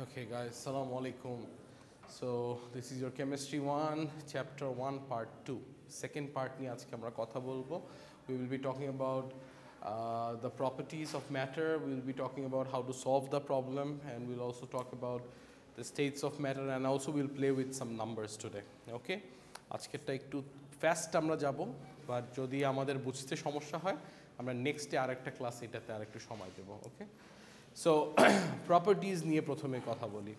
Okay, guys, Assalamu alaikum. So, this is your Chemistry 1, Chapter 1, Part 2. Second part নিয়ে আজকে আমরা কথা বলবো. We will be talking about the properties of matter. We will be talking about how to solve the problem, and we'll also talk about the states of matter, and also we'll play with some numbers today. Okay? আজকেরটা একটু fast আমরা যাব, but যদি আমাদের বুঝতে সমস্যা হয় আমরা নেক্সটে আরেকটা ক্লাস এটাতে আরেকটু সময় দেব. ওকে? সো প্রপার্টিজ নিয়ে প্রথমে কথা বলি.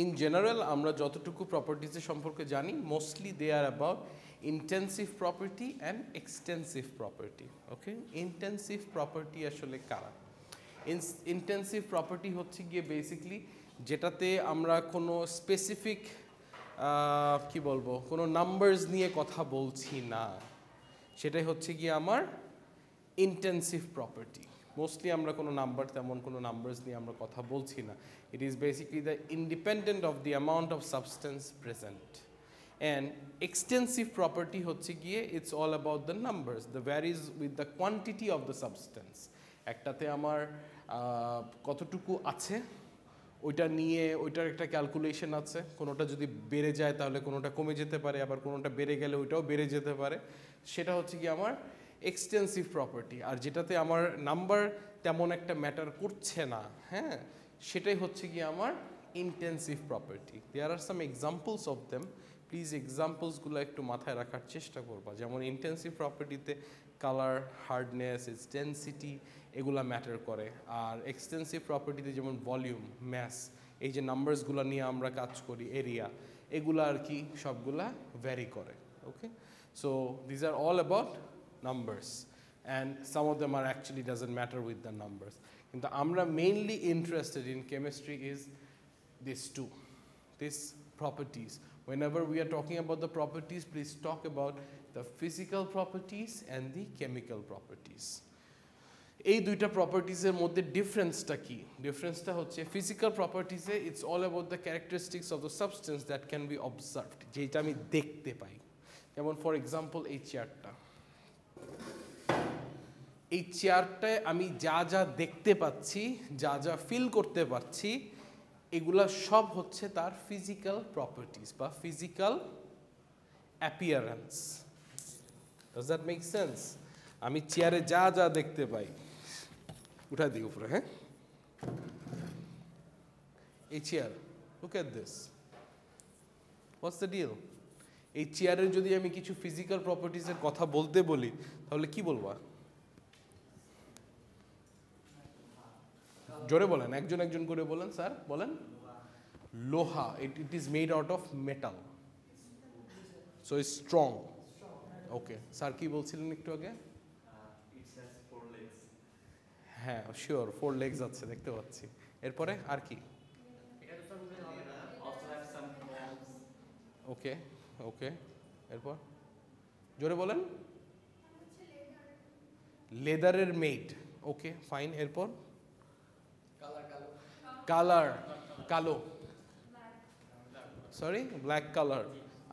ইন জেনারেল আমরা যতটুকু প্রপার্টিজের সম্পর্কে জানি, mostly they are about intensive property and extensive property. Okay, intensive property আসলে কারা? ইন্টেন্সিভ প্রপার্টি হচ্ছে গিয়ে বেসিকলি যেটাতে আমরা কোনো স্পেসিফিক কি বলবো, কোনো নাম্বারস নিয়ে কথা বলছি না, সেটাই হচ্ছে গিয়ে আমার ইন্টেন্সিভ প্রপার্টি. মোস্টলি আমরা কোনো নাম্বার, তেমন কোনো নাম্বারস নিয়ে আমরা কথা বলছি না. It is basically the independent of the amount of substance present. And extensive property হচ্ছে গিয়ে it's all about the numbers, the varies with the quantity of the substance. একটাতে আমার কতটুকু আছে ওইটা নিয়ে ওইটার একটা ক্যালকুলেশন আছে. কোনোটা যদি বেড়ে যায় তাহলে কোনোটা কমে যেতে পারে, আবার কোনোটা বেড়ে গেলে ওইটাও বেড়ে যেতে পারে. সেটা হচ্ছে কি আমার এক্সটেন্সিভ প্রপার্টি. আর যেটাতে আমার নাম্বার তেমন একটা ম্যাটার করছে না, হ্যাঁ, সেটাই হচ্ছে কি আমার intensive property. There are some examples of them. Please এক্সাম্পলসগুলো একটু মাথায় রাখার চেষ্টা করবা. যেমন ইন্টেন্সিভ প্রপার্টিতে কালার, হার্ডনেস, ইটস ডেন্সিটি এগুলা ম্যাটার করে. আর এক্সটেন্সিভ প্রপার্টিতে যেমন ভলিউম, ম্যাস, এই যে নাম্বারসগুলো নিয়ে আমরা কাজ করি, এরিয়া, এগুলা আর কি সবগুলা ভ্যারি করে. Okay, so these are all about numbers, and some of them are actually doesn't matter with the numbers. কিন্তু আমরা mainly interested in chemistry is these two, these properties. Whenever we are talking about the properties, please talk about the physical properties and the chemical properties. এই দুইটা প্রপার্টিজের মধ্যে ডিফারেন্সটা কি? ডিফারেন্সটা হচ্ছে physical প্রপার্টিজে it's all about the characteristics of the substance that can be observed, যেটা আমি দেখতে পাই. যেমন ফর এক্সাম্পল এই চেয়ারটা, এই চেয়ারটায় আমি যা যা দেখতে পাচ্ছি, যা যা ফিল করতে পারছি, এগুলা সব হচ্ছে তার ফিজিক্যাল প্রপার্টিজ বা physical appearance. Does that make sense? আমি চেয়ারে যা যা দেখতে পাই, উঠাই দিই উপরে, হ্যাঁ, এই chair, look at this, what's the deal? এই চেয়ারের যদি আমি কিছু ফিজিক্যাল প্রপার্টিজের কথা বলতে বলি তাহলে কি বলবা? জোরে বলেন, একজন একজন করে বলেন. স্যার বলেন. লোহা, it is made out of metal, so it's strong. Okay, sir কি বলছিলেন একটু আগে? হ্যাঁ, শিওর, 4 legs আছে, দেখতে পাচ্ছি. এরপরে আর কি? ওকে ওকে, এরপর জোরে বলেন. লেদারের মেড, ওকে ফাইন. এরপর কালার, কালো, সরি ব্ল্যাক কালার.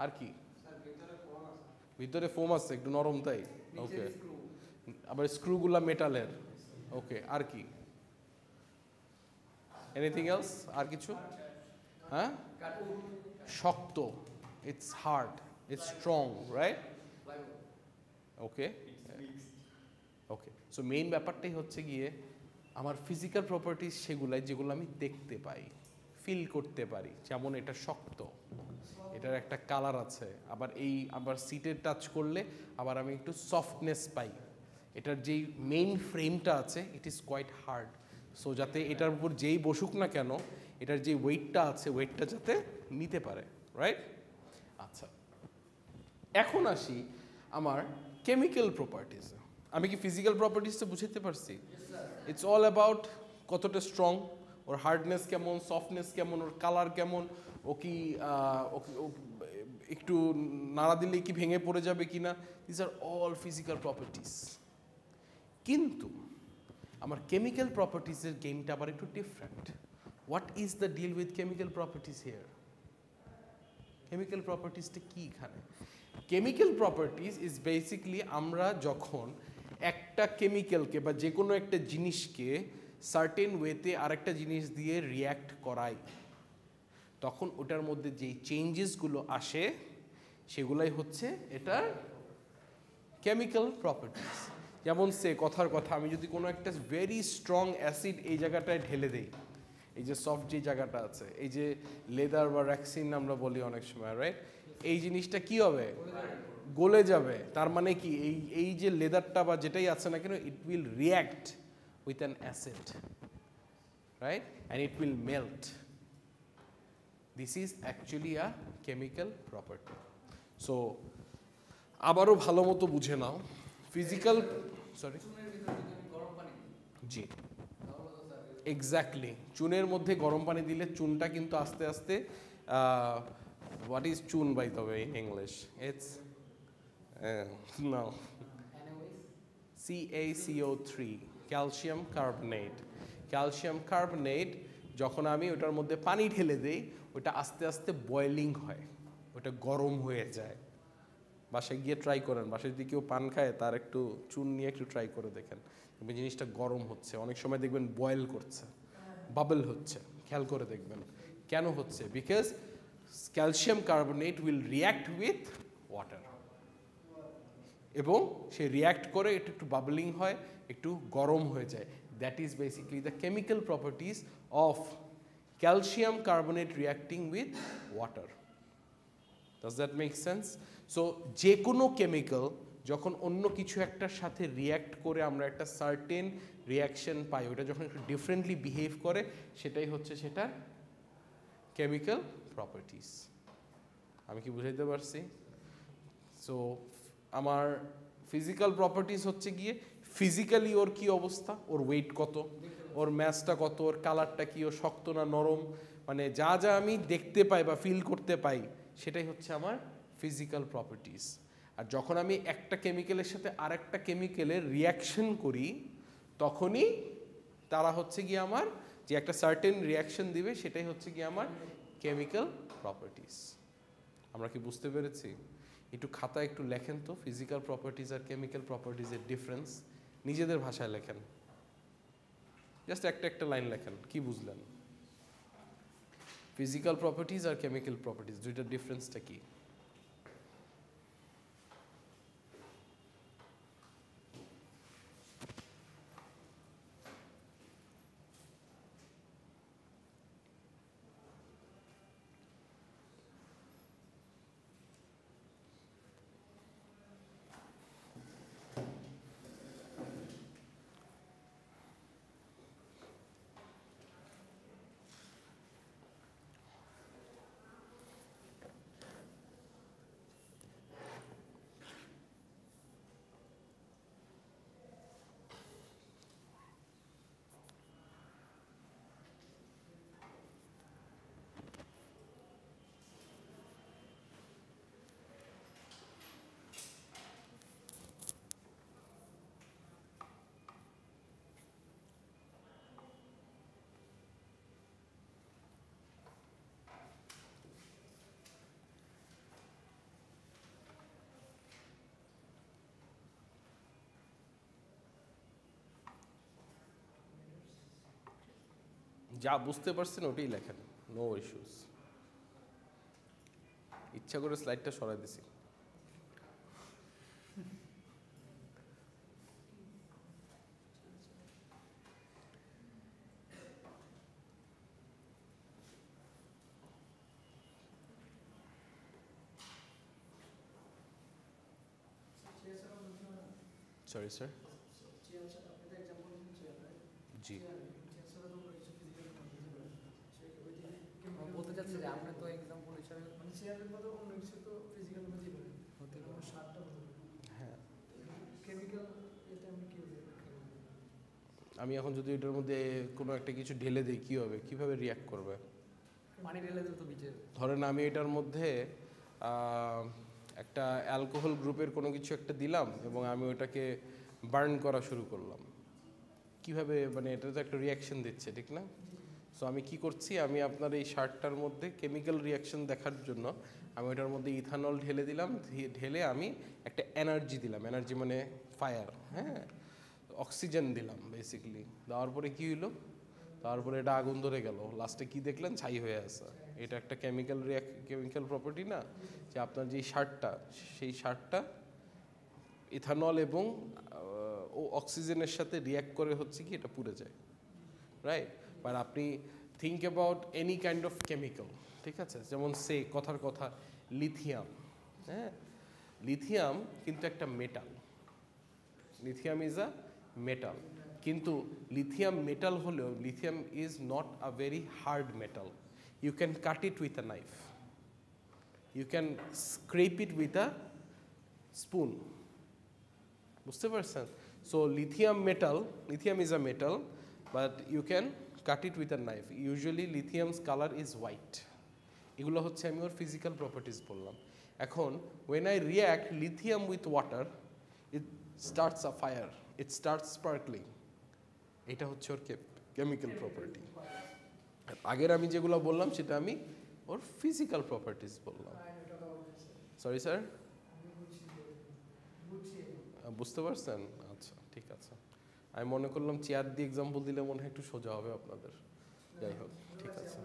আর কি? ভিতরে ফোম আছে, একটু নরম, তাই? ওকে, আবার স্ক্রুগুলা মেটালের. ওকে, আর কি? Anything else? আর কিছু? হ্যাঁ, শক্ত, it's hard, it's strong, right? Okay okay, so main ব্যাপারটাই হচ্ছে গিয়ে আমার ফিজিক্যাল প্রপার্টিস সেগুলাই যেগুলো আমি দেখতে পাই, ফিল করতে পারি. যেমন এটা শক্ত, এটার একটা কালার আছে, আবার সিটে টাচ করলে আবার আমি একটু সফটনেস পাই. এটার যেই মেইন ফ্রেমটা আছে, it is quite hard, so যাতে এটার উপর যেই বসুক না কেন, এটার যে ওয়েটটা আছে, ওয়েটটা যাতে নিতে পারে, রাইট? আচ্ছা, এখন আসি আমার কেমিক্যাল প্রপার্টিসে. আমি কি ফিজিক্যাল প্রপার্টিসটা বুঝতে পারছি? ইটস অল অ্যাবাউট কতটা স্ট্রং, ওর হার্ডনেস কেমন, সফটনেস কেমন, ওর কালার কেমন, ও কি একটু নাড়া দিলে কি ভেঙে পড়ে যাবে কিনা. This are all physical properties. কিন্তু আমার কেমিক্যাল প্রপার্টিসের গেমটা আবার একটু different. What is the deal with chemical properties here? Chemical প্রপার্টিসটা কি এখানে? কেমিক্যাল প্রপার্টিস ইজ বেসিক্যালি আমরা যখন একটা কেমিক্যালকে বা যে কোনো একটা জিনিসকে সার্টেন ওয়েতে আরেকটা জিনিস দিয়ে রিয়্যাক্ট করাই, তখন ওটার মধ্যে যেই চেঞ্জেসগুলো আসে সেগুলাই হচ্ছে এটার কেমিক্যাল প্রপার্টিস। যেমন কথার কথা, আমি যদি কোনো একটা ভেরি স্ট্রং অ্যাসিড এই জায়গাটায় ঢেলে দেই, এই যে সফট যে জায়গাটা আছে, এই যে লেদার বা র্যাক্সিন আমরা বলি অনেক সময়, রাইট, এই জিনিসটা কি হবে, গলে যাবে। তার মানে কি এই যে লেদারটা বা যেটাই আছে না কেন, it will react with an acid, right, and it will melt. This is actually a chemical property. So আবারও ভালো মতো বুঝে নাও, ফিজিক্যাল, সরি, জি এক্স্যাক্টলি, চুনের মধ্যে গরম পানি দিলে চুনটা কিন্তু আস্তে আস্তে, হোয়াট ইজ চুন বাই তবে in English, it's now CaCO3, calcium carbonate. Calcium carbonate যখন আমি ওটার মধ্যে পানি ঢেলে দেই, ওটা আস্তে আস্তে বয়েলিং হয়, ওটা গরম হয়ে যায়। বাসায় গিয়ে ট্রাই করেন, বাসায় যদি কেউ পান খায় তার একটু চুন নিয়ে একটু ট্রাই করে দেখেন, জিনিসটা গরম হচ্ছে, অনেক সময় দেখবেন বয়েল করছে, বাবল হচ্ছে, খেয়াল করে দেখবেন কেন হচ্ছে, because calcium carbonate will react with water, এবং সে রিয়্যাক্ট করে এটা একটু বাবলিং হয়, একটু গরম হয়ে যায়। That is basically the chemical properties of calcium carbonate reacting with water. Does that make sense? So যে কোনো কেমিক্যাল যখন অন্য কিছু একটার সাথে রিয়্যাক্ট করে আমরা একটা সার্টেন রিয়াকশন পাই, ওটা যখন একটু ডিফারেন্টলি বিহেভ করে, সেটাই হচ্ছে সেটার কেমিক্যাল প্রপার্টিস। আমি কি বুঝাইতে পারছি? সো আমার ফিজিক্যাল প্রপার্টিস হচ্ছে গিয়ে ফিজিক্যালি ওর কি অবস্থা, ওর ওয়েট কত, ওর ম্যাসটা কত, ওর কালারটা কি, ও শক্ত না নরম, মানে যা যা আমি দেখতে পাই বা ফিল করতে পাই, সেটাই হচ্ছে আমার ফিজিক্যাল প্রপার্টিস। আর যখন আমি একটা কেমিক্যালের সাথে আরেকটা কেমিক্যালের রিয়াকশন করি, তখনই তারা হচ্ছে গিয়ে আমার যে একটা সার্টেন রিয়াকশন দিবে, সেটাই হচ্ছে গিয়ে আমার কেমিক্যাল প্রপার্টিস। আমরা কি বুঝতে পেরেছি? একটু খাতায় একটু লেখেন তো, ফিজিক্যাল প্রপার্টিজ আর কেমিক্যাল প্রপার্টিজের ডিফারেন্স নিজেদের ভাষায় লেখেন, জাস্ট একটা একটা লাইন লেখেন, কি বুঝলেন? ফিজিক্যাল প্রপার্টিজ আর কেমিক্যাল প্রপার্টিজ দুইটার ডিফারেন্সটা কি? যা বুঝতে পারছেন ওটাই লেখেন, নো ইস্যুস। ইচ্ছা করে স্লাইডটা সরাই দিছি। সরি স্যার, জি বলতে চাচ্ছি যে আমরা তো এক্সাম্পল হিসাবে মানে চেয়ারের মতো অন্য কিছু তো ফিজিক্যাল মধ্যেই পারি, হতে পারে সারটা হতে পারে, হ্যাঁ। কেমিক্যাল এটা আমরা কি বলি? আমি এখন যদি এটার মধ্যে কোনো একটা কিছু ঢেলে দিই, কী হবে, কীভাবে রিয়াক্ট করবে? পানি ঢেলে দিলে তো ভিজে। ধরেন আমি এটার মধ্যে একটা অ্যালকোহল গ্রুপের কোনো কিছু একটা দিলাম এবং আমি ওটাকে বার্ন করা শুরু করলাম, কিভাবে, মানে এটা তো একটা রিয়াকশন দিচ্ছে, ঠিক না? সো আমি কি করছি, আমি আপনার এই শার্টটার মধ্যে কেমিক্যাল রিয়াকশন দেখার জন্য আমি ওটার মধ্যে ইথানল ঢেলে দিলাম, ঢেলে আমি একটা এনার্জি দিলাম, এনার্জি মানে ফায়ার, হ্যাঁ। অক্সিজেন দিলাম বেসিক্যালি, দেওয়ার পরে কি হইলো, তারপরে এটা আগুন ধরে গেল, লাস্টে কি দেখলেন, ছাই হয়ে আছে। এটা একটা কেমিক্যাল প্রপার্টি না, যে আপনার যে শার্টটা, সেই শার্টটা ইথানল এবং অক্সিজেনের সাথে রিয়াক্ট করে হচ্ছে কি এটা পুড়ে যায়, রাইট? বাট আপনি think about any kind of chemical, ঠিক আছে, যেমন সে কথার কথা লিথিয়াম, হ্যাঁ, লিথিয়াম কিন্তু একটা metal, lithium is a metal, কিন্তু লিথিয়াম মেটাল হলেও lithium is not a very hard metal. You can cut it with a knife, you can scrape it with a spoon, বুঝতে পারছেন? So lithium is a metal, but you can cut it with a knife. Usually lithium's colour is white. এগুলো হচ্ছে আমি ওর physical properties বললাম। এখন when I react lithium with water, it starts a fire, it starts sparkling. এটা হচ্ছে ওর chemical property. আগের আমি যেগুলো বললাম সেটা আমি ওর ফিজিক্যাল প্রপার্টিজ বললাম। সরি স্যার, বুঝতে পারছেন? আচ্ছা, ঠিক আছে। আমি মনে করলাম চেয়ার দিয়ে এক্সাম্পল দিলে মনে হয় একটু সোজা হবে আপনাদের। যাই হোক, ঠিক আছে।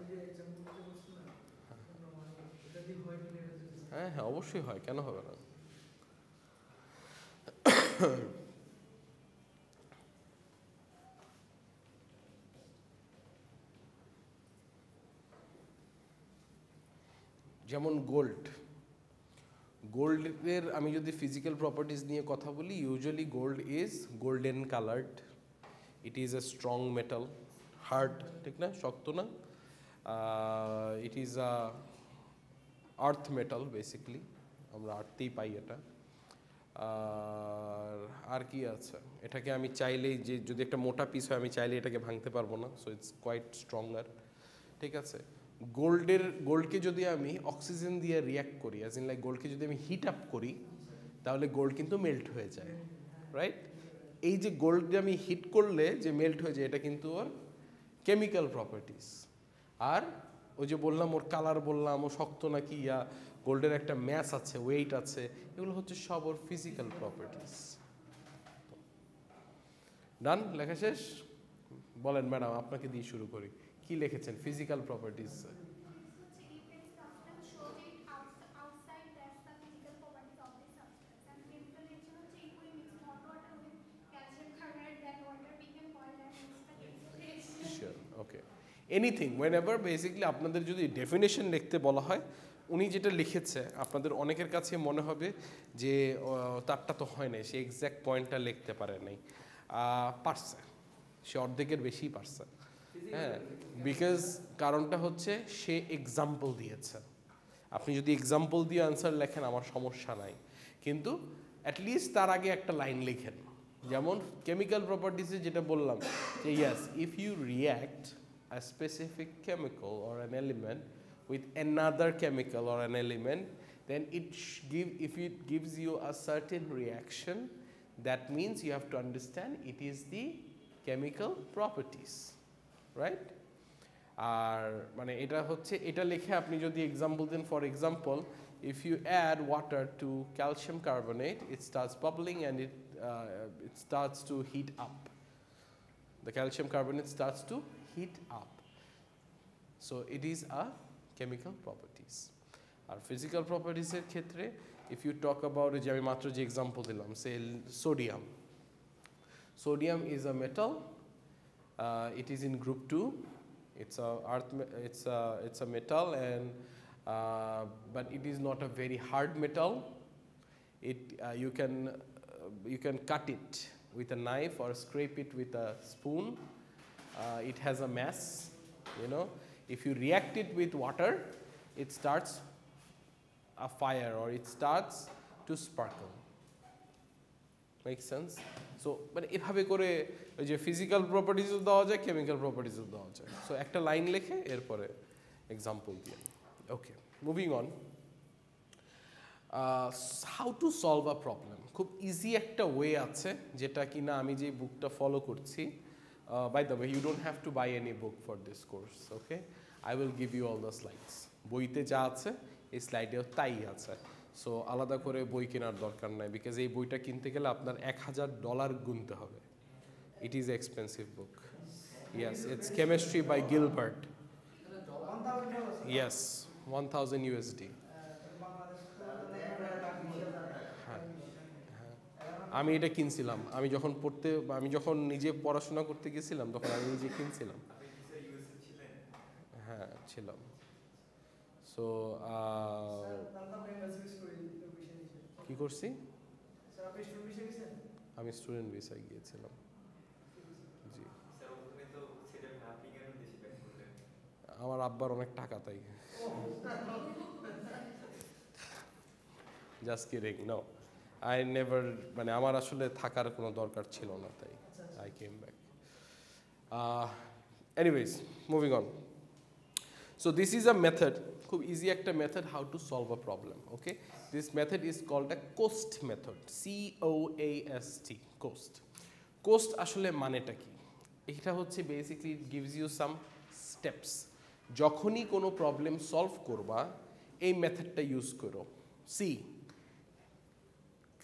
হ্যাঁ হ্যাঁ, অবশ্যই হয়, কেন হবে না? যেমন গোল্ডের আমি যদি ফিজিক্যাল প্রপার্টিজ নিয়ে কথা বলি, usually gold is golden coloured, it is a strong metal, hard, ঠিক না, শক্ত না, it is a earth metal, basically আমরা আর্থেই পাই এটা। আর কি আছে, এটাকে আমি চাইলেই, যে যদি একটা মোটা পিস হয় আমি চাইলে এটাকে ভাঙতে পারবো না, সো ইটস কোয়াইট স্ট্রঙ্গার, ঠিক আছে। গোল্ডকে যদি আমি অক্সিজেন দিয়ে রিয়াক্ট করি, অ্যাজ ইন লাইক গোল্ডকে যদি আমি হিট আপ করি, তাহলে গোল্ড কিন্তু মেল্ট হয়ে যায়, রাইট? এই যে গোল্ডকে আমি হিট করলে যে মেল্ট হয়ে যায়, এটা কিন্তু ওর কেমিক্যাল প্রপার্টিস। আর ওই যে বললাম ওর কালার বললাম, ও শক্ত নাকি, গোল্ডের একটা ম্যাস আছে, ওয়েট আছে, এগুলো হচ্ছে সব ওর ফিজিক্যাল প্রপার্টিস। ডান, লেখা শেষ? বলেন ম্যাডাম, আপনাকে দিয়ে শুরু করি, কি লিখেছেন ফিজিক্যাল প্রপার্টিস? ওকে, এনিথিং ওয়েনএভার, বেসিক্যালি আপনাদের যদি ডেফিনেশন লিখতে বলা হয়, উনি যেটা লিখেছে আপনাদের অনেকের কাছে মনে হবে যে তারটা তো হয় নাই, সে এক্স্যাক্ট পয়েন্টটা লিখতে পারে নাই। পারছে, সে অর্ধেকের বেশি পারছে, হ্যাঁ, বিকজ কারণটা হচ্ছে সে এক্সাম্পল দিয়েছে। আপনি যদি এক্সাম্পল দিয়ে আনসার লেখেন আমার সমস্যা নাই, কিন্তু অ্যাটলিস্ট তার আগে একটা লাইন লিখেন। যেমন কেমিক্যাল প্রপার্টিসে যেটা বললাম যে yes, if you react a specific chemical or an element with another chemical or an element, then if it gives you a certain reaction, that means you have to understand it is the chemical properties, right? আর মানে এটা হচ্ছে, এটা লিখে আপনি যদি example দেন, for example if you add water to calcium carbonate, it starts bubbling and it starts to heat up. The calcium carbonate starts to heat up. So it is a chemical properties. Our physical properties এর ক্ষেত্রে, if you talk about, যে আমি মাত্র যে example দিলাম, say sodium is a metal, it is in group 2, it's a metal, and but it is not a very hard metal. You can cut it with a knife or scrape it with a spoon. It has a mass, you know. If you react it with water, it starts a fire or it starts to sparkle. Make sense? So, but এভাবে করে ওই যে physical প্রপার্টিজও দেওয়া যায়, chemical প্রপার্টিজও দেওয়া যায়। So একটা line লিখে এরপরে এক্সাম্পল দিয়ে। Okay, moving on. How to solve a problem, খুব ইজি একটা ওয়ে আছে, যেটা কিনা আমি যে বুকটা ফলো করছি। By the way, you don't have to buy any book for this course, okay? I will give you all the slides. বইতে যা আছে এই স্লাইডেও তাই আছে, সো আলাদা করে বই কেনার দরকার নাই, বিকজ এই বইটা কিনতে গেলে আপনার $1000 গুনতে হবে, It is expensive book. Yes, it's Chemistry by Gilbert. Yes, 1000 USD. আমি এটা কিনছিলাম, আমি যখন নিজে পড়াশোনা করতে গেছিলাম তখন আমি নিজে কিনছিলাম। হ্যাঁ ছিলাম। সো কি করছি, আমি স্টুডেন্ট ভিসায় গিয়েছিলাম। জি, আমার আব্বার অনেক টাকা তাই। Just kidding, no, I never, মানে আমার আসলে থাকার কোনো দরকার ছিল না তাই I came back. Anyways, moving on. So this is a method, খুব ইজি একটা method how to solve a problem. Okay, this method is called a coast method, COAST, coast. Coast আসলে মানেটা কি? এটা হচ্ছে basically it gives you some steps. যখনই কোনো problem solve করবা এই মেথডটা ইউজ করো।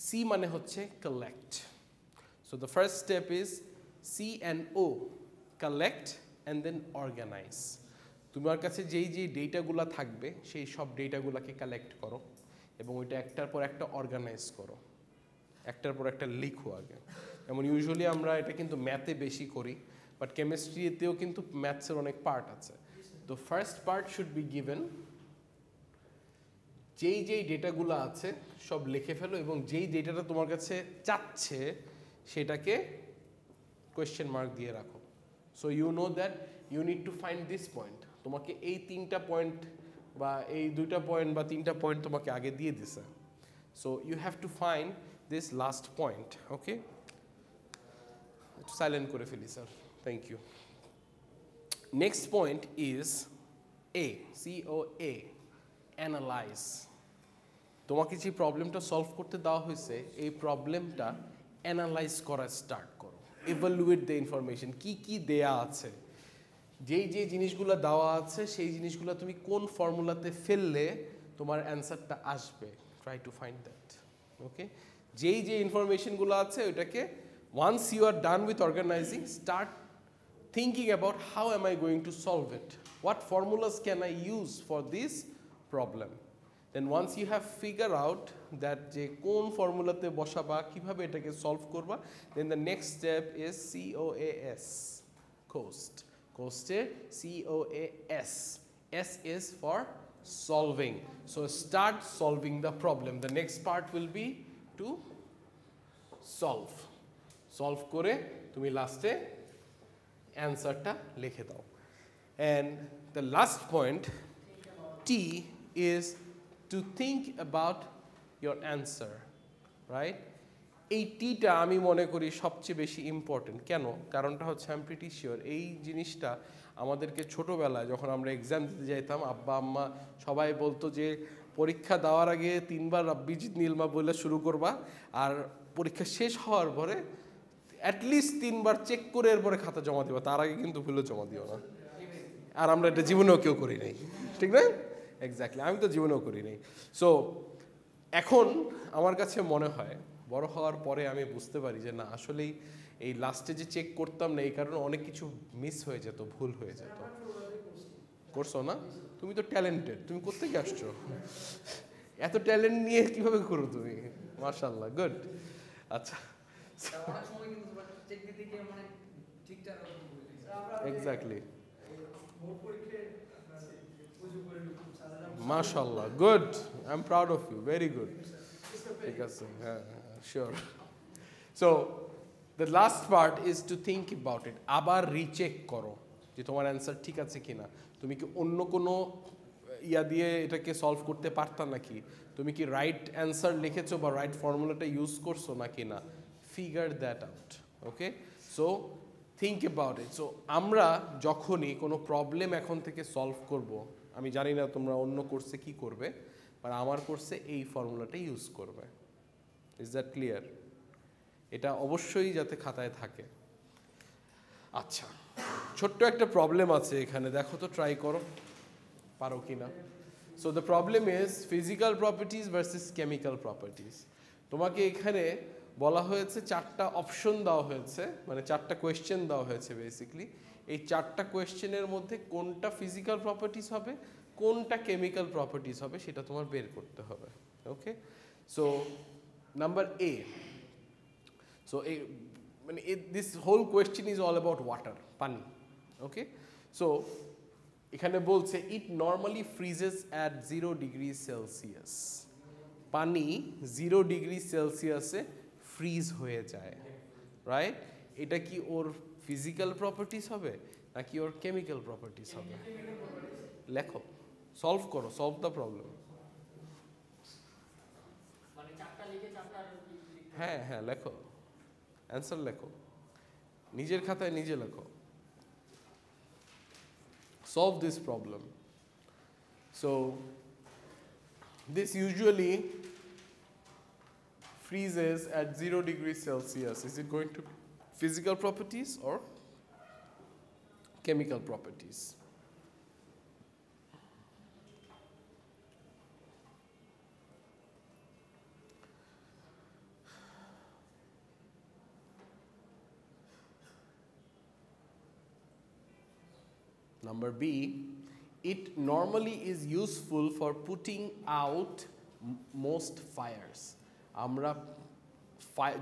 সি মানে হচ্ছে collect. So the first step is CNO, collect and then organise. তোমার কাছে যেই ডেটাগুলো থাকবে সেই সব ডেটাগুলোকে কালেক্ট করো এবং ওইটা একটার পর একটা অর্গানাইজ করো, একটার পর একটা লিখো আগে। যেমন ইউজুয়ালি আমরা এটা কিন্তু ম্যাথে বেশি করি, বাট কেমিস্ট্রিতেও কিন্তু ম্যাথসের অনেক পার্ট আছে। তো first part should be given, যেই ডেটাগুলো আছে সব লিখে ফেলো এবং যেই ডেটাটা তোমার কাছে চাচ্ছে সেটাকে কোয়েশ্চেন মার্ক দিয়ে রাখো। So you know that you need to find this point. তোমাকে এই 3টা পয়েন্ট বা এই 2টা পয়েন্ট বা 3টা পয়েন্ট তোমাকে আগে দিয়ে দিছে। So you have to find this last point. Okay, একটু সাইলেন্ট করে ফেলি sir, thank you. Next point is COA, analyse. তোমাকে যে প্রবলেমটা সলভ করতে দেওয়া হয়েছে এই প্রবলেমটা অ্যানালাইজ করা স্টার্ট করো। ইভালুয়েট দ্য ইনফরমেশন, কি কি দেয়া আছে, যেই জিনিসগুলো দেওয়া আছে সেই জিনিসগুলো তুমি কোন ফর্মুলাতে ফেললে তোমার অ্যান্সারটা আসবে, try to find that. Okay, যেই ইনফরমেশনগুলো আছে ওইটাকে once you are done with organising, start thinking about how am I going to solve it, what formulas can I use for this problem. Then once you have figured out that je kon formula te boshaba kibhabe etake solve korba, then the next step is COAS, coast. Coaste COAS, S is for solving. So start solving the problem. The next part will be to solve kore tumi laste অ্যান্সারটা লিখে দাও। And the last point T is to think about your answer, right? এই টিটা আমি মনে করি সবচেয়ে বেশি ইম্পর্টেন্ট। কেন? কারণটা হচ্ছে আমি প্রিটি শিওর এই জিনিসটা আমাদেরকে ছোটোবেলায় যখন আমরা এক্সাম দিতে যাইতাম আব্বা আম্মা সবাই বলতো যে পরীক্ষা দেওয়ার আগে 3বার রাব্বিজিৎ নীলমা বলে শুরু করবা, আর পরীক্ষা শেষ হওয়ার পরে অ্যাটলিস্ট 3বার চেক করে এরপরে খাতা জমা দিবা, তার আগে কিন্তু ভুলে জমা দিও না। আর আমরা এটা জীবনেও কেউ করি নাই, ঠিক না? এক্স্যাক্টলি, আমি তো জীবনেও করি নাই। সো এখন আমার কাছে মনে হয় বড় হওয়ার পরে আমি বুঝতে পারি যে না আসলেই এই লাস্টে যে চেক করতাম না এই কারণে অনেক কিছু মিস হয়ে যেত, ভুল হয়ে যেত। করছো না? তুমি তো ট্যালেন্টেড, তুমি কোত্থেকে আসছো? এত ট্যালেন্ট নিয়ে কিভাবে করো তুমি? মাশাআল্লাহ, গুড। আচ্ছা, এক্স্যাক্টলি, মাশাআল্লাহ, good, I am proud of you, very good. ঠিক আছে, হ্যাঁ, sure. So the last part is to think about it. আবার রিচেক করো যে তোমার অ্যান্সার ঠিক আছে কিনা। তুমি কি অন্য কোনো ইয়া দিয়ে এটাকে সলভ করতে পারতা নাকি? তুমি কি রাইট অ্যান্সার লিখেছো বা রাইট ফর্মুলাটা ইউজ করছো নাকি না? Figure that out. Okay, so think about it. So আমরা যখনই কোনো প্রবলেম এখন থেকে সলভ করব, আমি জানি না তোমরা অন্য কোর্সে কি করবে, বাট আমার কোর্সে এই ফর্মুলাটা ইউজ করবে। Is that clear? এটা অবশ্যই যাতে খাতায় থাকে। আচ্ছা, ছোট্ট একটা প্রবলেম আছে এখানে, দেখো তো, ট্রাই করো পারো কি না। So the problem is physical properties versus chemical properties. তোমাকে এখানে বলা হয়েছে চারটা অপশন দেওয়া হয়েছে, মানে চারটা কোয়েশ্চেন দেওয়া হয়েছে বেসিক্যালি। এই চারটা কোয়েশ্চেনের মধ্যে কোনটা ফিজিক্যাল প্রপার্টিস হবে, কোনটা কেমিক্যাল প্রপার্টিস হবে, সেটা তোমার বের করতে হবে। Okay, so number A, so এই মানে this whole question is all about water, পানি। ওকে, সো এখানে বলছে it normally freezes at 0 degree Celsius. পানি 0 ডিগ্রি সেলসিয়াসে ফ্রিজ হয়ে যায়, রাইট? এটা কি ওর ফিজিক্যাল প্রপার্টিস হবে নাকি ওর কেমিক্যাল প্রপার্টিস হবে? লেখো, সলভ করো, সলভ দ্য প্রবলেম। হ্যাঁ হ্যাঁ, লেখো, অ্যান্সার লেখো, নিজের খাতায় নিজে লেখো। Solve this problem. So this usually freezes at 0 degrees Celsius. Is it going to be physical properties or chemical properties? Number B, it normally is useful for putting out most fires. আমরা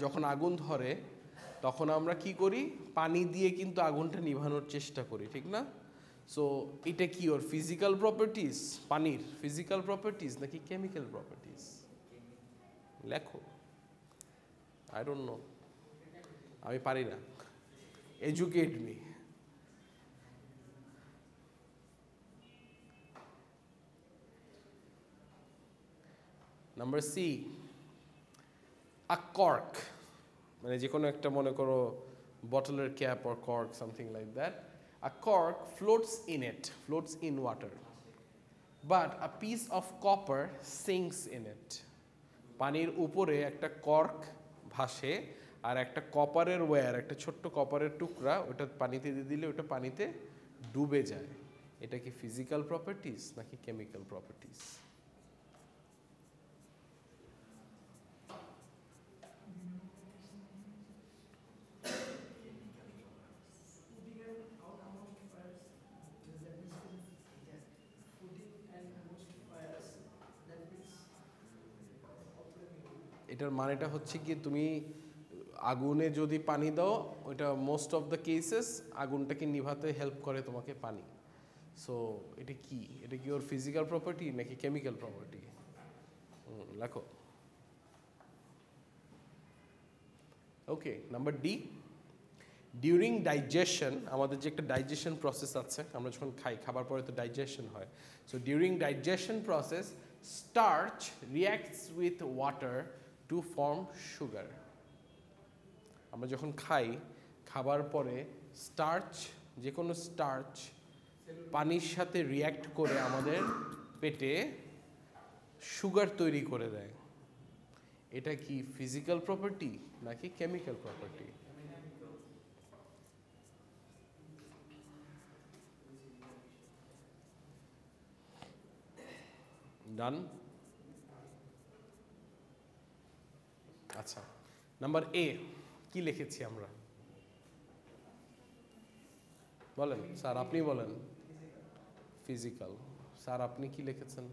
যখন আগুন ধরে তখন আমরা কি করি? পানি দিয়ে কিন্তু আগুনটা নিভানোর চেষ্টা করি, ঠিক না? সো এটা কি ওর ফিজিক্যাল প্রপার্টিস, পানির ফিজিক্যাল প্রপার্টিস নাকি কেমিক্যাল প্রপার্টিস? লেখো, আই ডোন্ট নো, আমি পারি না, educate me. Number C, a cork, মানে যে কোনো একটা মনে করো বটলের cap or cork, something like that. A cork floats in it, floats in water, but a piece of copper sinks in it. পানির উপরে একটা কর্ক ভাসে আর একটা কপারের ওয়্যার, একটা ছোট্ট কপারের টুকরা, ওটা পানিতে দিয়ে দিলে ওটা পানিতে ডুবে যায়। এটা কি ফিজিক্যাল প্রপার্টিস নাকি কেমিক্যাল প্রপার্টিস? এটার মানেটা হচ্ছে কি, তুমি আগুনে যদি পানি দাও, ওইটা মোস্ট অফ দ্য কেসেস আগুনটাকে নিভাতে হেল্প করে তোমাকে পানি। সো এটা কি, এটা কি ওর ফিজিক্যাল প্রপার্টি নাকি কেমিক্যাল প্রপার্টি? লেখো। Okay, number D, during digestion, আমাদের যে একটা ডাইজেশন প্রসেস আছে, আমরা যখন খাই, খাবার পরে তো ডাইজেশন হয়। So during digestion process starch reacts with water to form sugar. আমরা যখন খাই, খাবার পরে স্টার্চ, যে কোনো স্টার্চ পানির সাথে রিঅ্যাক্ট করে আমাদের পেটে সুগার তৈরি করে দেয়। এটা কি ফিজিক্যাল প্রপার্টি নাকি কেমিক্যাল প্রপার্টি? ডান। আচ্ছা, নাম্বার এ কি লিখেছি আমরা? বলেন স্যার, আপনি বলেন। ফিজিক্যাল। স্যার আপনি কি লিখেছেন?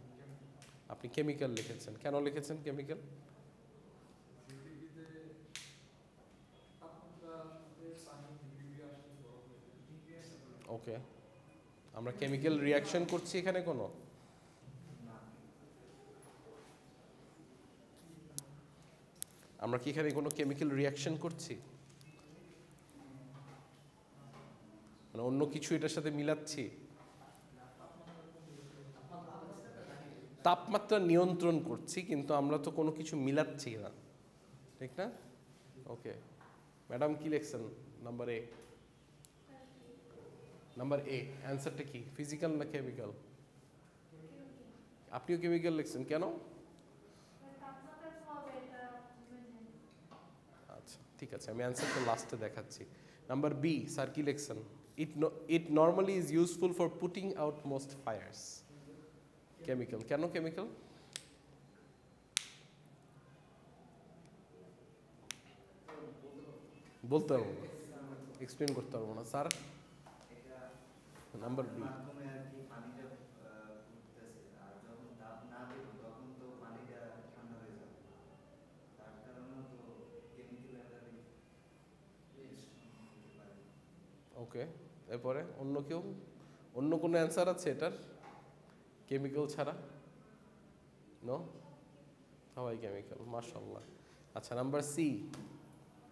আপনি কেমিক্যাল লিখেছেন। কেন লিখেছেন কেমিক্যাল? ওকে, আমরা কেমিক্যাল রিয়াকশন করছি এখানে কোনো? আমরা কি এখানে কোনো কেমিক্যাল রিয়াকশন করছি? মানে অন্য কিছু এটার সাথে মিলাচ্ছি? তাপমাত্রা নিয়ন্ত্রণ করছি, কিন্তু আমরা তো কোনো কিছু মিলাচ্ছি না, ঠিক না? ওকে, ম্যাডাম কি লিখছেন? Number A. নাম্বার এ অ্যান্সারটা কি, ফিজিক্যাল না কেমিক্যাল? আপনিও কেমিক্যাল লিখছেন, কেন? আচ্ছা ঠিক আছে, আমি অ্যান্সারটা লাস্টে দেখাচ্ছি। নাম্বার বি, স্যার কি লিখছেন? It normally is useful for putting out most fires. Chemical. কেন কেমিক্যাল? বলতে পারবো না, এক্সপ্লেন করতে পারবো না স্যার। নাম্বার বি, ওকে। এরপরে অন্য কেউ, অন্য কোনো অ্যান্সার আছে এটার কেমিক্যাল ছাড়া? নো, সবাই কেমিক্যাল, মাশাআল্লাহ। আচ্ছা নাম্বার সি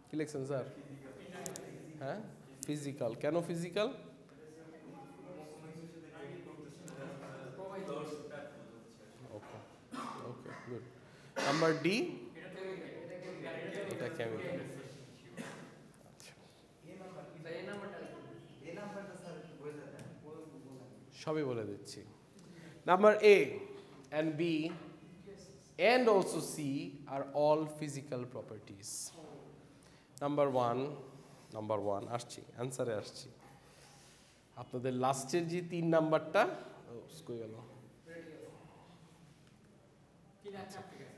কি লিখছেন স্যার? হ্যাঁ ফিজিক্যাল। কেন ফিজিক্যাল? ওকে ওকে গুড। নাম্বার ডি, এটা কেমিক্যাল। সবই বলে দিচ্ছি। Number A and B and also C are all physical properties. Number one আসছি, অ্যান্সারে আসছি। আপনাদের লাস্টের যে 3 নাম্বারটা গেল।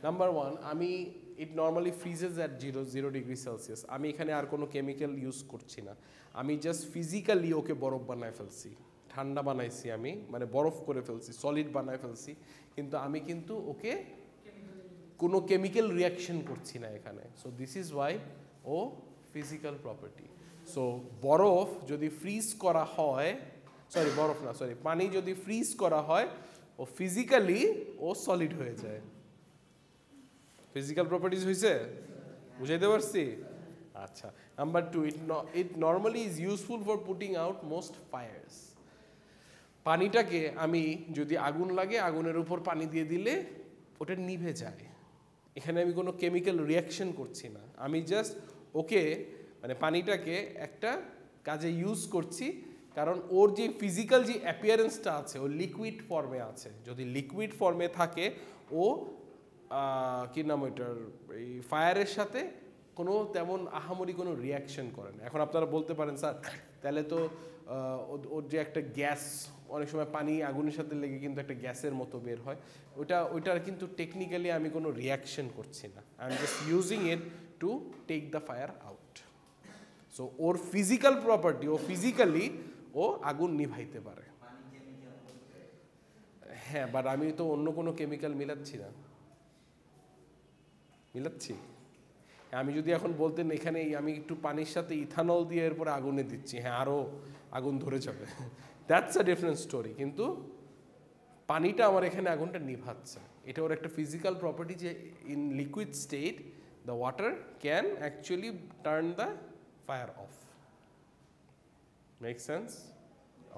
নাম্বার ওয়ান, আমি it normally freezes at 0 degree Celsius. আমি এখানে আর কোনো কেমিক্যাল ইউজ করছি না, আমি জাস্ট ফিজিক্যালি ওকে বরফ বানায় ফেলছি, ঠান্ডা বানাইছি আমি, মানে বরফ করে ফেলছি, সলিড বানায় ফেলছি, কিন্তু আমি কিন্তু ওকে কোনো কেমিক্যাল রিয়াকশন করছি না এখানে। সো দিস ইজ ওয়াই ও ফিজিক্যাল প্রপার্টি। সো বরফ যদি ফ্রিজ করা হয়, পানি যদি ফ্রিজ করা হয়, ও ফিজিক্যালি ও সলিড হয়ে যায়। ফিজিক্যাল প্রপার্টিজ হয়েছে, বুঝাইতে পারছি? আচ্ছা number two, it normally is useful for putting out most fires. পানিটাকে আমি যদি আগুন লাগে, আগুনের উপর পানি দিয়ে দিলে ওটা নিভে যায়। এখানে আমি কোনো কেমিক্যাল রিয়াকশন করছি না, আমি জাস্ট ওকে মানে পানিটাকে একটা কাজে ইউজ করছি, কারণ ওর যে ফিজিক্যাল যে অ্যাপিয়ারেন্সটা আছে ও লিকুইড ফর্মে আছে। যদি লিকুইড ফর্মে থাকে ও কী নাম ওইটার, এই ফায়ারের সাথে কোনো তেমন আহামরি কোনো রিয়াকশন করে না। এখন আপনারা বলতে পারেন স্যার তাহলে তো ওর যে একটা গ্যাস, অনেক সময় পানি আগুনের সাথে লেগে কিন্তু একটা গ্যাসের মতো বের হয়, ওইটার কিন্তু টেকনিক্যালি আমি কোনো রিয়াকশন করছি না, I am just using it to take the fire out. So ওর ফিজিক্যাল প্রপার্টি, ও ফিজিক্যালি ও আগুন নিভাইতে পারে। হ্যাঁ, বাট আমি তো অন্য কোনো কেমিক্যাল মিলাচ্ছি না, মিলাচ্ছি? আমি যদি এখন বলতেন এখানে আমি একটু পানির সাথে ইথানল দিয়ে এরপরে আগুনে দিচ্ছি, হ্যাঁ আরও আগুন ধরে যাবে, দ্যাটস আ ডিফারেন্ট স্টোরি। কিন্তু পানিটা আমার এখানে আগুনটা নিভাচ্ছে, এটা ওর একটা ফিজিক্যাল প্রপার্টি যে in liquid state the water can actually turn the fire off. Make sense?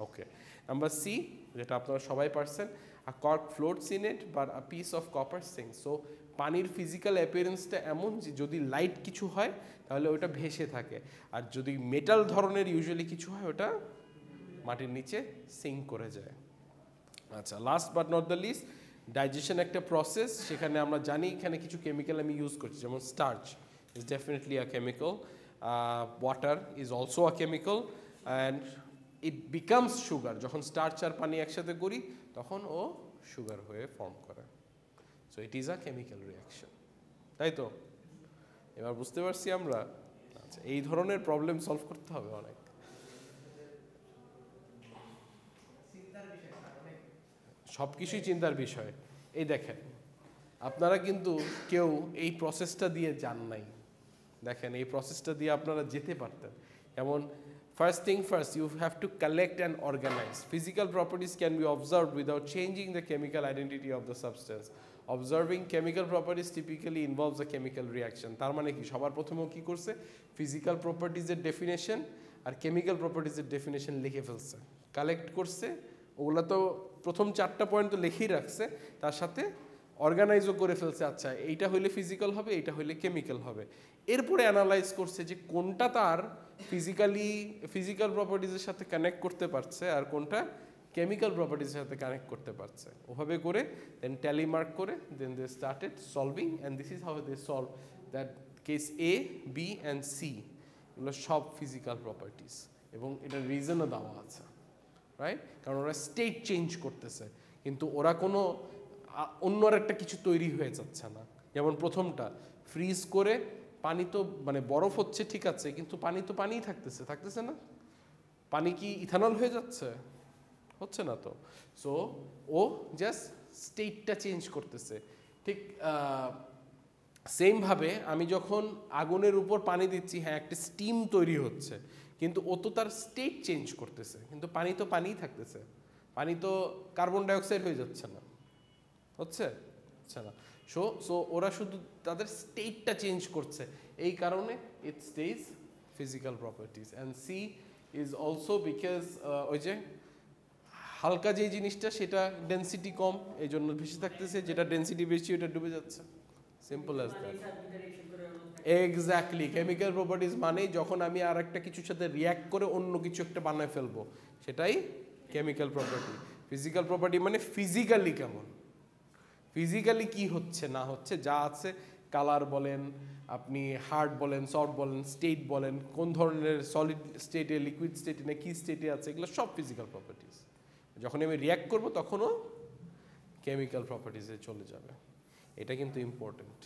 Okay. Number C, যেটা আপনারা সবাই পারছেন, a cork floats in it but a piece of copper sinks. So পানির ফিজিক্যাল অ্যাপিয়ারেন্সটা এমন যে যদি লাইট কিছু হয় তাহলে ওটা ভেসে থাকে, আর যদি মেটাল ধরনের ইউজুয়ালি কিছু হয় ওটা মাটির নিচে সিঙ্ক করে যায়। আচ্ছা, last but not the least, digestion একটা প্রসেস, সেখানে আমরা জানি এখানে কিছু কেমিক্যাল আমি ইউজ করছি, যেমন starch is definitely a chemical, water is also a chemical, and it becomes sugar. যখন স্টার্চ আর পানি একসাথে করি তখন ও সুগার হয়ে ফর্ম করে। So it is a chemical reaction, তাই তো? এবার বুঝতে পারছি আমরা। আচ্ছা, এই ধরনের প্রবলেম সলভ করতে হবে অনেক। সব কিছুই চিন্তার বিষয়। এই দেখেন, আপনারা কিন্তু কেউ এই প্রসেসটা দিয়ে যান নাই, দেখেন এই প্রসেসটা দিয়ে আপনারা যেতে পারতেন। যেমন first thing first, you have to collect and organize. Physical properties can be observed without changing the chemical identity of the substance. Observing chemical properties typically involves a chemical reaction. তার মানে কি, সবার প্রথমেও কি করছে, ফিজিক্যাল প্রপার্টিজের ডেফিনেশন আর chemical প্রপার্টিজের definition লিখে ফেলছে, collect করছে। ওগুলো তো প্রথম 4টা পয়েন্ট তো লিখেই রাখছে, তার সাথে অর্গানাইজও করে ফেলছে। আচ্ছা, এইটা হইলে ফিজিক্যাল হবে, এইটা হইলে কেমিক্যাল হবে। এরপরে অ্যানালাইজ করছে যে কোনটা তার ফিজিক্যাল প্রপার্টিজের সাথে কানেক্ট করতে পারছে আর কোনটা কেমিক্যাল প্রপার্টিজের সাথে কানেক্ট করতে পারছে। ওভাবে করে দেন ট্যালি মার্ক করে দেন they started solving, and this is how they solve that case A, B and C, এগুলো সব ফিজিক্যাল প্রপার্টিজ, এবং এটার রিজনও দেওয়া আছে, রাইট? কারণ ওরা স্টেট চেঞ্জ করতেছে, কিন্তু ওরা কোনো অন্য একটা কিছু তৈরি হয়ে যাচ্ছে না। যেমন প্রথমটা ফ্রিজ করে পানি তো মানে বরফ হচ্ছে ঠিক আছে, কিন্তু পানি তো পানিই থাকতেছে না? পানি কি ইথানল হয়ে যাচ্ছে? হচ্ছে না তো। সো ও জাস্ট স্টেটটা চেঞ্জ করতেছে। ঠিক সেমভাবে আমি যখন আগুনের উপর পানি দিচ্ছি, হ্যাঁ একটা স্টিম তৈরি হচ্ছে, কিন্তু ও তো তার স্টেট চেঞ্জ করতেছে, কিন্তু পানি তো পানিই থাকতেছে। পানি তো কার্বন ডাইঅক্সাইড হয়ে যাচ্ছে না, হচ্ছে না। সো ওরা শুধু তাদের স্টেটটা চেঞ্জ করছে, এই কারণে it stage physical properties. And C is also because ওই যে হালকা যে জিনিসটা সেটা ডেন্সিটি কম, এই জন্য ভেসে থাকতেছে, যেটা ডেন্সিটি বেশি ওটা ডুবে যাচ্ছে। Simple as that. Exactly, chemical properties মানে যখন আমি আর একটা কিছুর সাথে রিয়াক্ট করে অন্য কিছু একটা বানায় ফেলবো, সেটাই কেমিক্যাল প্রপার্টি। ফিজিক্যাল প্রপার্টি মানে ফিজিক্যালি কেমন, ফিজিক্যালি কি হচ্ছে না হচ্ছে, যা আছে কালার বলেন, আপনি হার্ড বলেন, সফট বলেন, স্টেট বলেন, কোন ধরনের সলিড স্টেটে, লিকুইড স্টেটে না কি স্টেটে আছে, এগুলো সব ফিজিক্যাল প্রপার্টিজ। যখন আমি রিয়াক্ট করবো তখনও কেমিক্যাল প্রপার্টিজে চলে যাবে। এটা কিন্তু ইম্পর্টেন্ট,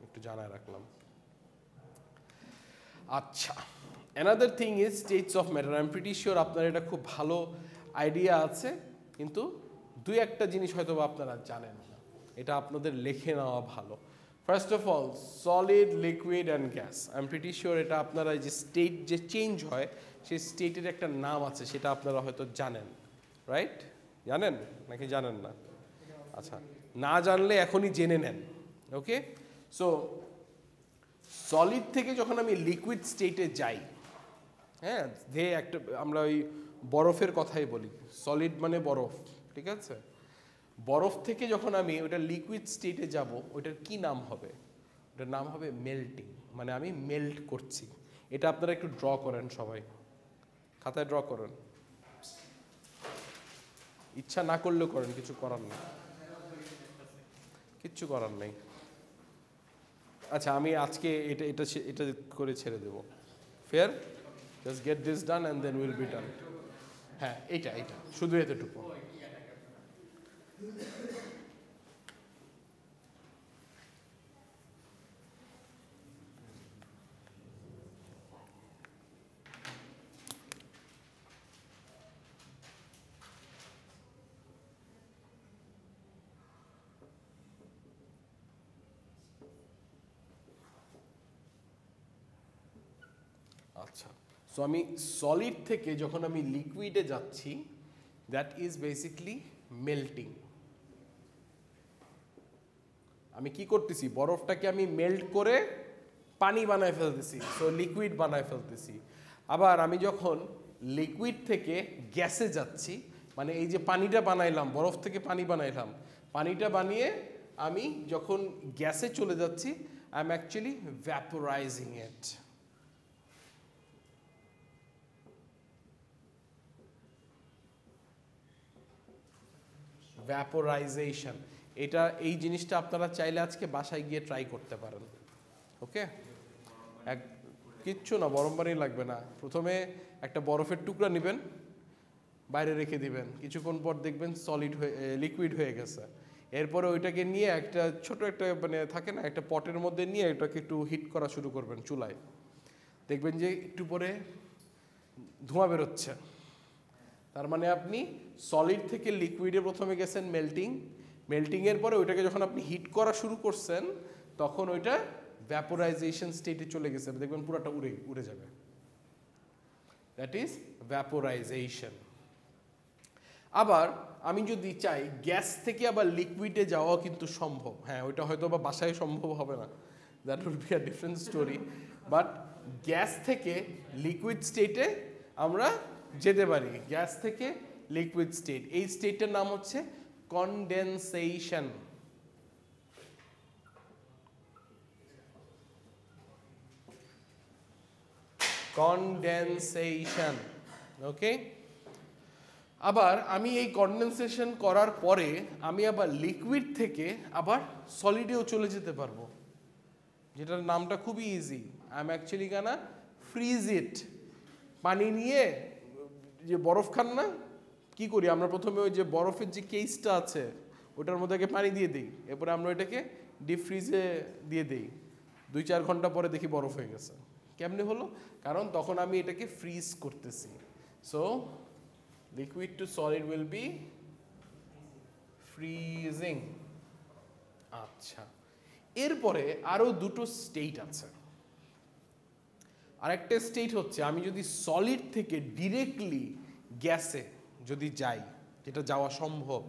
একটু জানায় রাখলাম। আচ্ছা, another thing is states of matter. I am pretty sure আপনার এটা খুব ভালো আইডিয়া আছে, কিন্তু দুই একটা জিনিস হয়তো আপনারা জানেন না, এটা আপনাদের লিখে নেওয়া ভালো। First of all, solid, liquid and gas. I am pretty sure এটা আপনারা যে স্টেট যে চেঞ্জ হয়, সেই স্টেটের একটা নাম আছে, সেটা আপনারা হয়তো জানেন, রাইট? জানেন নাকি জানেন না? আচ্ছা, না জানলে এখনই জেনে নেন। ওকে, সো সলিড থেকে যখন আমি লিকুইড স্টেটে যাই, হ্যাঁ, যে একটা আমরা ওই বরফের কথাই বলি, সলিড মানে বরফ, ঠিক আছে? বরফ থেকে যখন আমি ওটা লিকুইড স্টেটে যাব, ওটার কি নাম হবে? ওটার নাম হবে মেল্টিং, মানে আমি মেল্ট করছি। এটা আপনারা একটু ড্র করেন, সবাই খাতায় ড্র করেন, ইচ্ছা না করলেও করেন, কিছু করার নেই, কিচ্ছু করার নেই। আচ্ছা, আমি আজকে এটা এটা এটা করে ছেড়ে দেবো। Fair? Just get this done and then will be done. হ্যাঁ, এটা শুধু এতটুকু। আচ্ছা, সো আমি সলিড থেকে যখন আমি লিকুইডে যাচ্ছি, দ্যাট ইজ বেসিকলি মেল্টিং। আমি কি করতেছি? বরফটাকে আমি মেল্ট করে পানি বানায় ফেলতেছি, সো লিকুইড বানায় ফেলতেছি। আবার আমি যখন লিকুইড থেকে গ্যাসে যাচ্ছি, মানে এই যে পানিটা বানাইলাম, বরফ থেকে পানি বানাইলাম, পানিটা বানিয়ে আমি যখন গ্যাসে চলে যাচ্ছি, I am actually vaporising it. Vaporisation, এটা এই জিনিসটা আপনারা চাইলে আজকে বাসায় গিয়ে ট্রাই করতে পারেন। ওকে, কিচ্ছু না, গরম পানি লাগবে না। প্রথমে একটা বরফের টুকরা নেবেন, বাইরে রেখে দিবেন, কিছুক্ষণ পর দেখবেন সলিড হয়ে লিকুইড হয়ে গেছে। এরপরে ওইটাকে নিয়ে একটা ছোট একটা মানে থাকে না, একটা পটের মধ্যে নিয়ে এটাকে একটু হিট করা শুরু করবেন চুলায়, দেখবেন যে একটু পরে ধোঁয়া বেরোচ্ছে। তার মানে আপনি সলিড থেকে লিকুইডে প্রথমে গেছেন মেল্টিংয়ের পরে ওইটাকে যখন আপনি হিট করা শুরু করছেন, তখন ওইটা ভ্যাপোরাইজেশন স্টেটে চলে গেছে, দেখবেন পুরোটা উড়ে যাবে। That is vaporisation. আবার আমি যদি চাই গ্যাস থেকে আবার লিকুইডে যাওয়া কিন্তু সম্ভব। হ্যাঁ, ওইটা হয়তো বা বাসায় সম্ভব হবে না, that will be a different story, but gas থেকে লিকুইড স্টেটে আমরা যেতে পারি। গ্যাস থেকে লিকুইড স্টেট, এই স্টেটটার নাম হচ্ছে কনডেনসেশন। কনডেনসেশন, ওকে। আবার আমি এই কনডেনসেশন করার পরে আমি আবার লিকুইড থেকে আবার সলিডেও চলে যেতে পারবো, যেটার নামটা খুবই easy. I am actually gonna freeze it. পানি নিয়ে যে বরফ খান না, কি করি আমরা? প্রথমে ওই যে বরফের যে কেসটা আছে ওটার মধ্যে আগে পানি দিয়ে দিই, এরপরে আমরা ওইটাকে ডিপ ফ্রিজে দিয়ে দিই, 2-4 ঘন্টা পরে দেখি বরফ হয়ে গেছে। কেমনে হলো? কারণ তখন আমি এটাকে ফ্রিজ করতেছি। So liquid to solid will be freezing. আচ্ছা, এরপরে আরো দুটো স্টেট আছে। আরেকটা স্টেট হচ্ছে আমি যদি সলিড থেকে ডিরেক্টলি গ্যাসে যদি যাই, যেটা যাওয়া সম্ভব।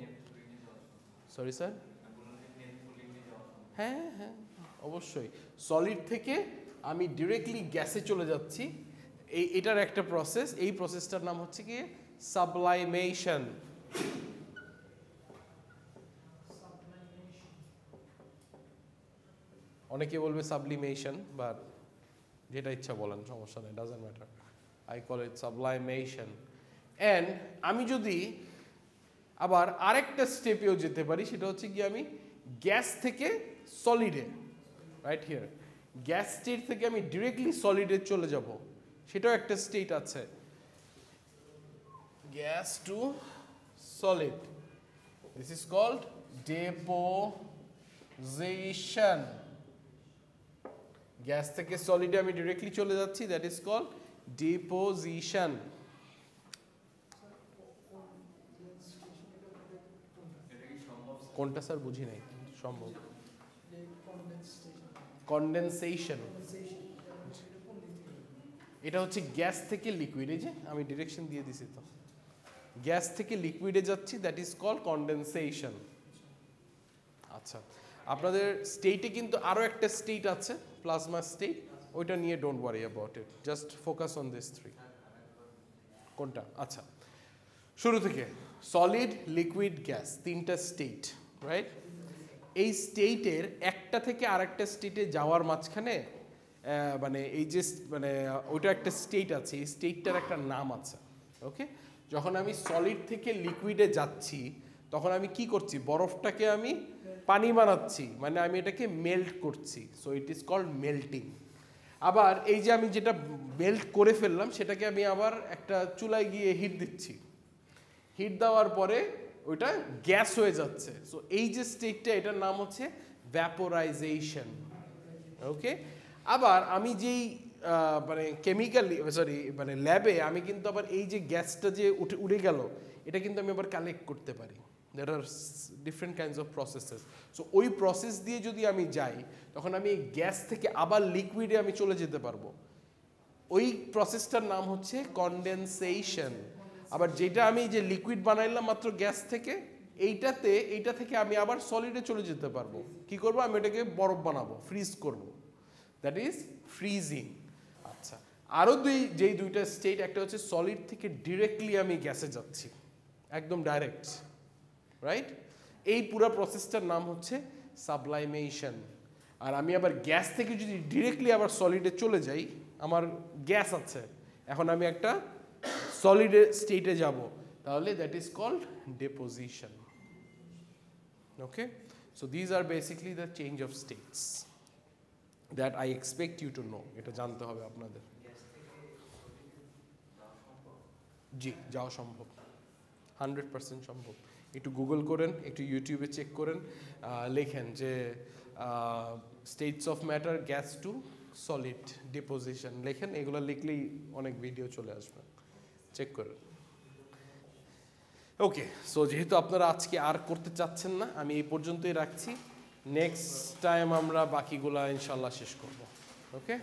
সরি স্যার, হ্যাঁ হ্যাঁ অবশ্যই, সলিড থেকে আমি ডিরেক্টলি গ্যাসে চলে যাচ্ছি, এটার একটা প্রসেস। এই প্রসেসটার নাম হচ্ছে কি সাবলাইমেশন। অনেকে বলবে সাবলিমেশন, বাট যেটা ইচ্ছা বলেন, সমস্যা নেই, doesn't matter. I call it sublimation. And আমি যদি আবার আরেকটা স্টেপেও যেতে পারি, সেটা হচ্ছে কি আমি গ্যাস থেকে সলিডে, রাইট হিয়ার, গ্যাস স্টেট থেকে আমি ডিরেক্টলি সলিডে চলে যাব, সেটাও একটা স্টেট আছে, gas to solid. This is called deposition. Gas থেকে সলিডে আমি ডিরেক্টলি চলে যাচ্ছি, দ্যাট ইজ কল্ড ডিপোজিশন। কোনটা স্যার বুঝি নাই? সম্ভব কনডেনসেশন। এটা হচ্ছে গ্যাস থেকে লিকুইড। এই যে আমি ডিরেকশন দিয়ে দিছি, তো গ্যাস থেকে লিকুইডে যাচ্ছি, দ্যাট ইজ কল্ড কনডেনসেশন। আচ্ছা, আপনাদের স্টেটে কিন্তু আরো একটা স্টেট আছে, প্লাজমা স্টেট, ওইটা নিয়ে don't worry about it, just focus on this three. কোনটা? আচ্ছা, শুরু থেকে সলিড, লিকুইড, গ্যাস, তিনটা স্টেট, রাইট? এই স্টেটের একটা থেকে আরেকটা স্টেটে যাওয়ার মাঝখানে মানে এই যে মানে ওইটা একটা স্টেট আছে, এই স্টেটটার একটা নাম আছে, ওকে? যখন আমি সলিড থেকে লিকুইডে যাচ্ছি, তখন আমি কি করছি? বরফটাকে আমি পানি বানাচ্ছি, মানে আমি এটাকে মেল্ট করছি, so it is called melting. আবার এই যে আমি যেটা মেল্ট করে ফেললাম, সেটাকে আমি আবার একটা চুলায় গিয়ে হিট দিচ্ছি, হিট দেওয়ার পরে ওইটা গ্যাস হয়ে যাচ্ছে। সো এই যে স্টেটটা, এটার নাম হচ্ছে ভ্যাপোরাইজেশন, ওকে? আবার আমি যেই মানে কেমিক্যালি, সরি মানে ল্যাবে আমি কিন্তু আবার এই যে গ্যাসটা যে উড়ে গেল, এটা কিন্তু আমি আবার কালেক্ট করতে পারি। There are different kinds of processes. So ওই প্রসেস দিয়ে যদি আমি যাই, তখন আমি এই গ্যাস থেকে আবার লিকুইডে আমি চলে যেতে পারবো। ওই প্রসেসটার নাম হচ্ছে কনডেনসেশন। আবার যেটা আমি যে লিকুইড বানাইলাম মাত্র গ্যাস থেকে, এইটা থেকে আমি আবার সলিডে চলে যেতে পারবো। কি করব? আমি এটাকে বরফ বানাবো, ফ্রিজ করব, দ্যাট ইজ ফ্রিজিং। আচ্ছা, আরও যেই দুইটা স্টেট, একটা হচ্ছে সলিড থেকে ডিরেক্টলি আমি গ্যাসে যাচ্ছি, একদম ডাইরেক্ট, রাইট? এই পুরো প্রসেসটার নাম হচ্ছে সাবলাইমেশন। আর আমি আবার গ্যাস থেকে যদি ডিরেক্টলি আবার সলিডে চলে যাই, আমার গ্যাস আছে, এখন আমি একটা সলিড স্টেটে যাব, তাহলে that is called deposition, okay? So these are basically the change of states that I expect you to know. এটা জানতে হবে আপনাদের। জি, যাওয়া সম্ভব, 100% সম্ভব। একটু গুগল করেন, একটু ইউটিউবে চেক করেন, লেখেন যে states of matter gas to solid deposition লেখেন, এগুলো লিখলেই অনেক ভিডিও চলে আসবে, চেক করেন। ওকে, সো যেহেতু আপনারা আজকে আর করতে চাচ্ছেন না, আমি এই পর্যন্তই রাখছি। নেক্সট টাইম আমরা বাকিগুলা ইনশাল্লাহ শেষ করব, ওকে?